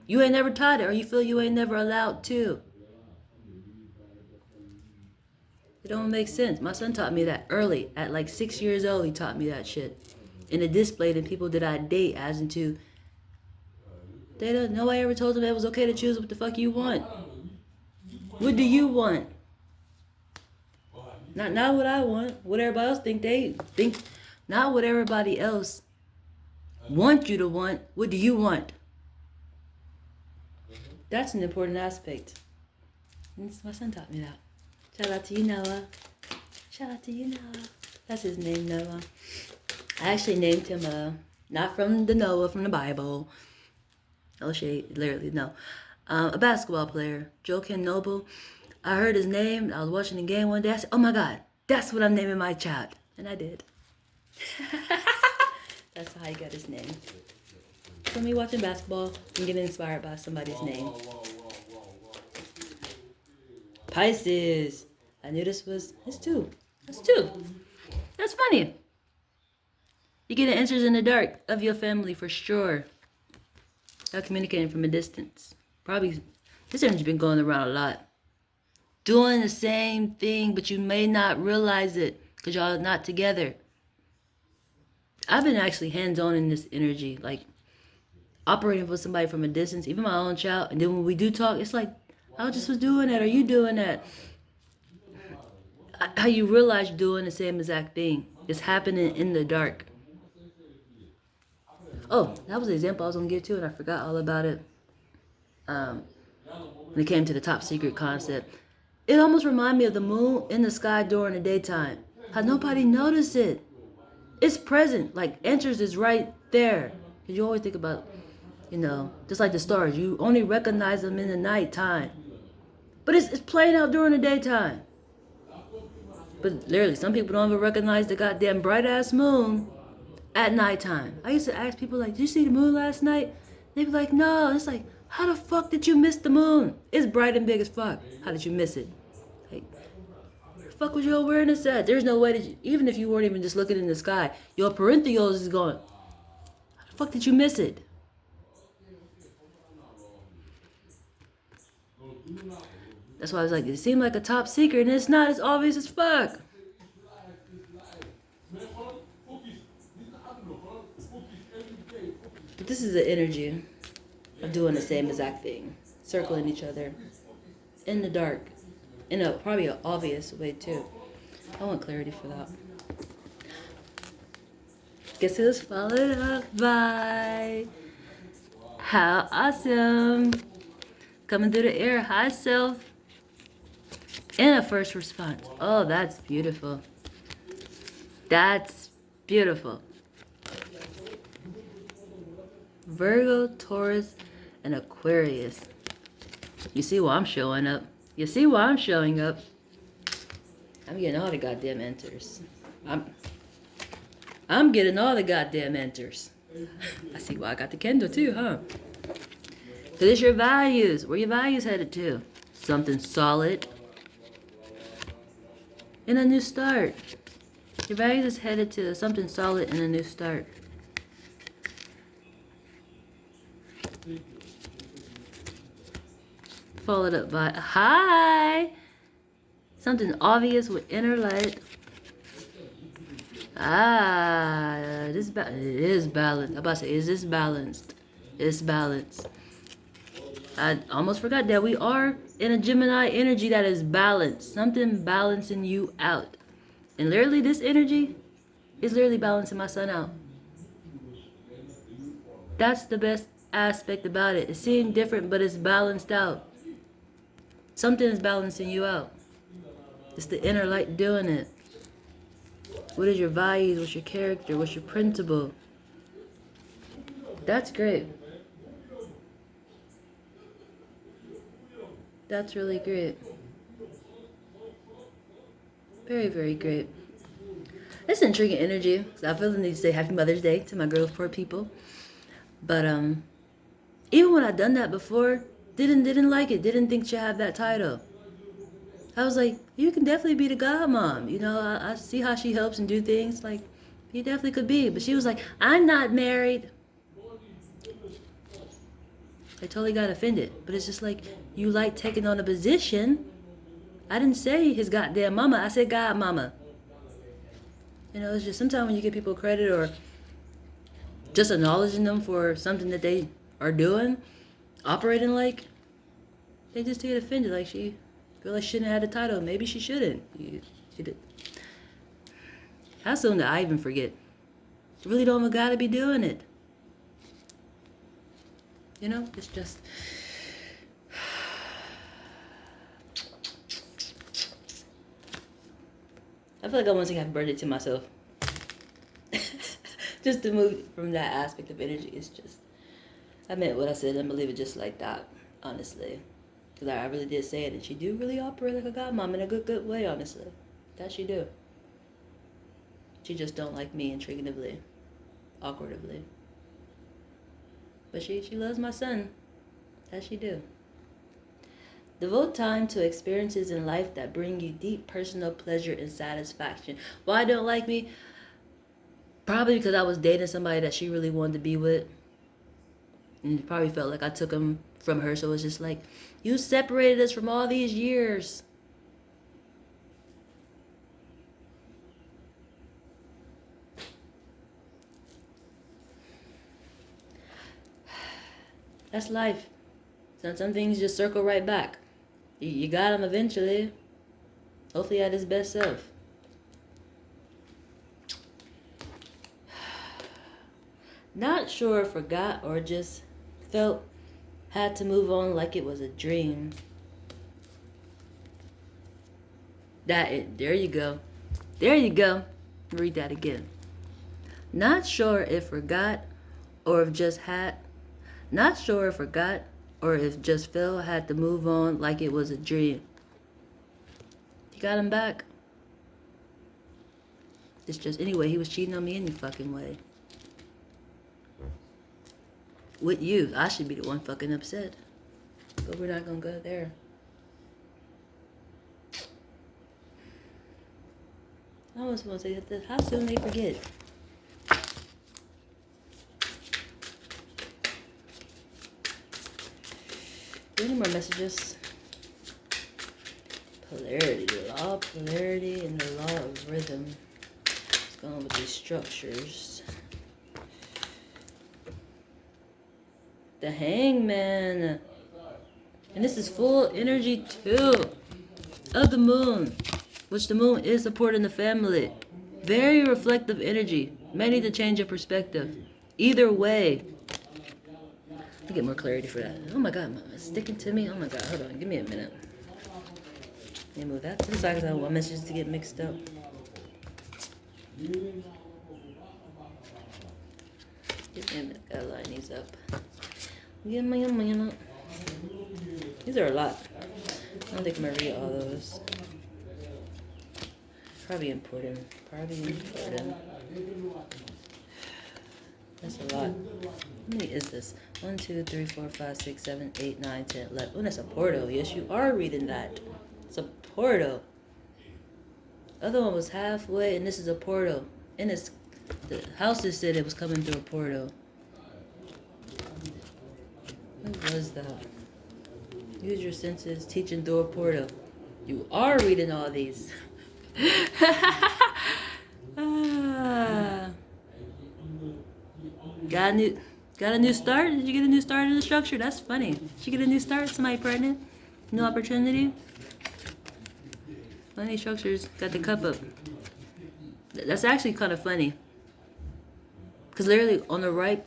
You ain't never taught it, or you feel you ain't never allowed to. It don't make sense. My son taught me that early. At like 6 years old, he taught me that shit. And it displayed in people that I date as into, nobody ever told them it was okay to choose what the fuck you want. What do you want? Not what I want. What everybody else think. Not what everybody else want you to want. What do you want? That's an important aspect. And my son taught me that. Shout out to you, Noah. Shout out to you, Noah. That's his name, Noah. I actually named him, not from the Noah from the Bible. Oh shit, literally, no. A basketball player, Joakim Noble. I heard his name. I was watching the game one day. I said, oh my God, that's what I'm naming my child. And I did. That's how he got his name. From me watching basketball and getting inspired by somebody's name. Pisces. I knew this was his two. That's two. That's funny. You get answers in the dark of your family for sure. Y'all communicating from a distance. Probably, this energy's been going around a lot. Doing the same thing, but you may not realize it because y'all are not together. I've been actually hands-on in this energy. Like, operating with somebody from a distance, even my own child. And then when we do talk, it's like, I just was doing that. Are you doing that? How you realize you're doing the same exact thing. It's happening in the dark. Oh, that was the example I was going to give too, and I forgot all about it. When it came to the top secret concept. It almost reminded me of the moon in the sky during the daytime. How nobody noticed it. It's present. Like, enters is right there. Because you always think about, just like the stars. You only recognize them in the nighttime. But it's playing out during the daytime. But literally, some people don't even recognize the goddamn bright-ass moon at nighttime. I used to ask people, like, did you see the moon last night? They'd be like, no. It's like, how the fuck did you miss the moon? It's bright and big as fuck. How did you miss it? Like, where the fuck was your awareness at? There's no way that even if you weren't even just looking in the sky, your parentheals is going, how the fuck did you miss it? That's why I was like, it seemed like a top secret, and it's not. It's obvious as fuck. But this is the energy of doing the same exact thing. Circling each other in the dark. In a probably an obvious way, too. I want clarity for that. Guess who's followed up by... How awesome. Coming through the air. Hi, self. And a first response. Oh, that's beautiful. That's beautiful. Virgo, Taurus, and Aquarius. You see why I'm showing up. You see why I'm showing up. I'm getting all the goddamn enters. I'm getting all the goddamn enters. I see why I got the Kendall too, huh? Because it's your values. Where your values headed to? Something solid. And a new start. Your values is headed to something solid and a new start. Followed up by hi. Something obvious with inner light. It is balanced. I'm about to say, is this balanced? It's balanced. I almost forgot that we are in a Gemini energy that is balanced. Something balancing you out. And literally this energy is literally balancing my sun out. That's the best aspect about it. It seems different, but it's balanced out. Something is balancing you out. It's the inner light doing it. What is your values? What's your character? What's your principle? That's great. That's really great. Very, very great. It's intriguing energy. So I feel the need to say Happy Mother's Day to my girls, poor people. But even when I've done that before, didn't like it. Didn't think she'd have that title. I was like, you can definitely be the godmom. You know, I see how she helps and do things. Like, you definitely could be. But she was like, I'm not married. I totally got offended. But it's just like, you like taking on a position. I didn't say his goddamn mama. I said godmama. You know, it's just sometimes when you give people credit or just acknowledging them for something that they are doing, operating like, they just get offended. Like she feel like she shouldn't have had a title. Maybe she shouldn't. She did. How soon did I even forget? You really don't gotta be doing it. You know, it's just. I feel like I want to sing happy birthday to myself. Just to move from that aspect of energy. It's just, I meant what I said and believe it just like that, honestly. Because I really did say it, and she do really operate like a godmom in a good way, honestly. That she do. She just don't like me intriguingly, awkwardly. But she loves my son. That she do. Devote time to experiences in life that bring you deep personal pleasure and satisfaction. Why don't like me? Probably because I was dating somebody that she really wanted to be with. And it probably felt like I took him from her. So it's just like, you separated us from all these years. That's life. Some things just circle right back. You got him eventually. Hopefully at his best self. Not sure, forgot, or just felt had to move on like it was a dream. There you go. There you go. Read that again. Not sure if forgot or if just had. Not sure if forgot or if just felt had to move on like it was a dream. You got him back. It's just, anyway, he was cheating on me any fucking way. With you, I should be the one fucking upset. But we're not gonna go there. I was gonna say that. How soon they forget? Any more messages? Polarity, the law of polarity and the law of rhythm. What's going on with these structures? The Hangman. And this is full energy too of the moon, which the moon is supporting the family. Very reflective energy. May need to change your perspective. Either way. Let me get more clarity for that. Oh my God, it's sticking to me. Oh my God, hold on, give me a minute. Let me move that to the side because I don't want messages to get mixed up. Give me a minute, gotta line these up. These are a lot. I don't think I'm gonna read all those. Probably important. That's a lot. How many is this? 1, 2, 3, 4, 5, 6, 7, 8, 9, 10, 11. Oh, that's a portal. Yes, you are reading that. It's a portal. The other one was halfway, and this is a portal. And it's the houses said it was coming through a portal. What was that? Use your senses, teaching through a portal. You are reading all these. Got a new start? Did you get a new start in the structure? That's funny. Did you get a new start? Somebody pregnant? New opportunity? Funny structures. Got the cup up. That's actually kind of funny. Because literally on the right,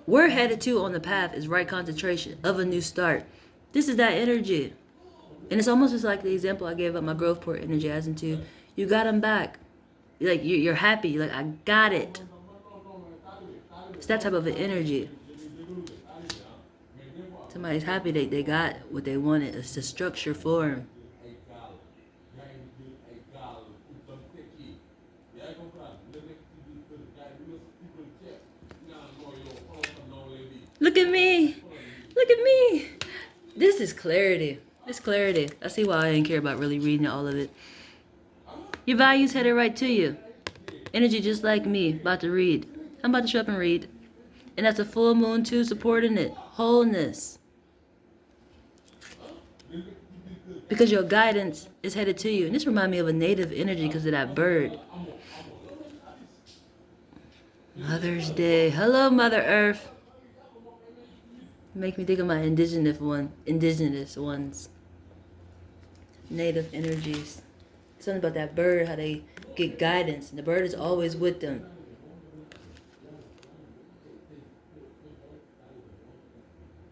we're headed to on the path is right concentration of a new start. This is that energy. And it's almost just like the example I gave up my growth port energy as into you got them back. Like you're happy. You're like, I got it. It's that type of an energy. Somebody's happy they got what they wanted. It's the structure form. Look at me. Look at me. This is clarity. It's clarity. I see why I didn't care about really reading all of it. Your values headed right to you. Energy just like me, about to read. I'm about to show up and read. And that's a full moon too, supporting it. Wholeness. Because your guidance is headed to you. And this reminds me of a native energy because of that bird. Mother's Day. Hello, Mother Earth. Make me think of my indigenous ones. Native energies. Something about that bird, how they get guidance. And the bird is always with them.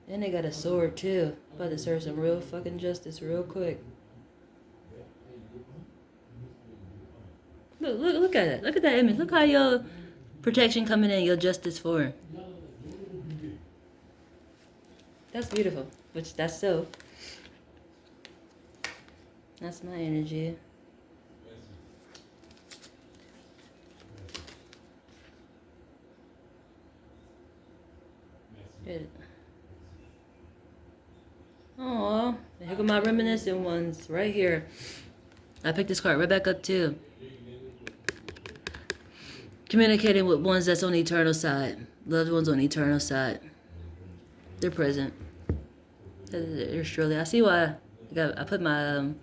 And they got a sword too. About to serve some real fucking justice real quick. Look at it. Look at that image. Look how your protection coming in, your justice for. That's beautiful. Which that's self. That's my energy. Good. Oh, here come my reminiscent ones right here. I picked this card right back up too. Communicating with ones that's on the eternal side. Loved ones on the eternal side. They're present. They're surely. I see why I put my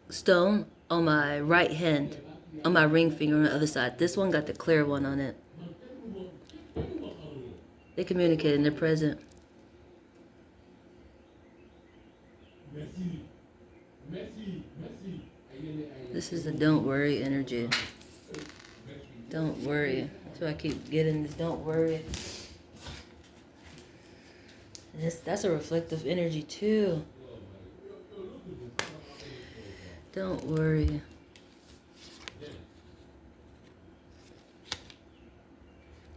stone on my right hand. on my ring finger on the other side. This one got the clear one on it. They communicate and they're present. This is the don't worry energy. Don't worry. So I keep getting this don't worry. That's a reflective energy too. Don't worry.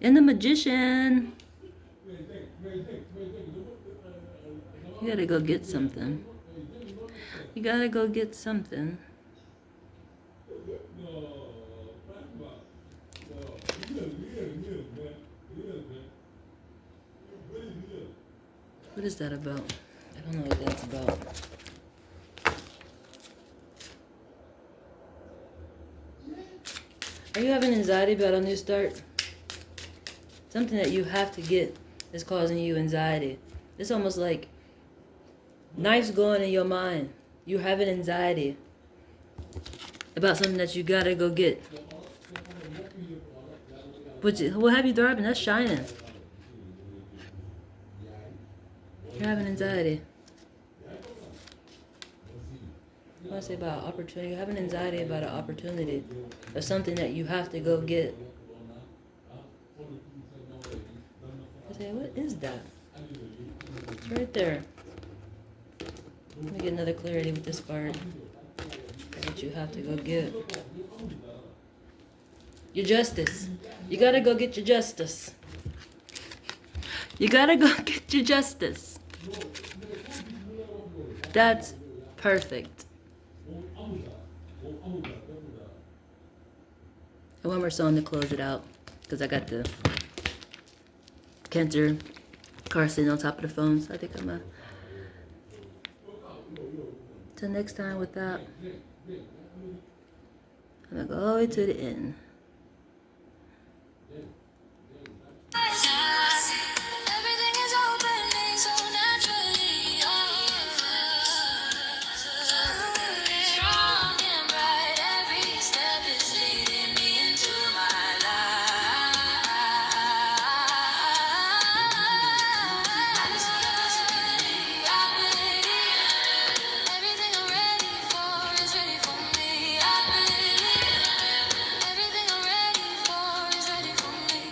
And the Magician. You gotta go get something. You gotta go get something. What is that about? I don't know what that's about. Are you having anxiety about a new start? Something that you have to get is causing you anxiety. It's almost like knives going in your mind. You having anxiety about something that you gotta go get. What have you driving? That's shining. You're having anxiety. I want to say about opportunity. You're having anxiety about an opportunity or something that you have to go get. I say, what is that? It's right there. Let me get another clarity with this card. What you have to go get. Your justice. You gotta go get your justice. You gotta go get your justice. That's perfect. And one more song to close it out, because I got the Cancer car sitting on top of the phone, so I think I'm till next time with that. I'm gonna go all the way to the end. Everything is opening so naturally. Strong and bright, every step is leading me into my life. I believe everything I'm ready for is ready for me. I believe everything I'm ready for is ready for me.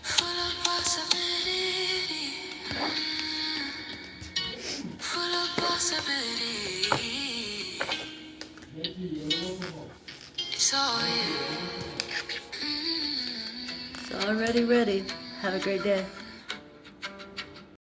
Full of possibility. Full of possibility. It's all you. It's already ready. Have a great day.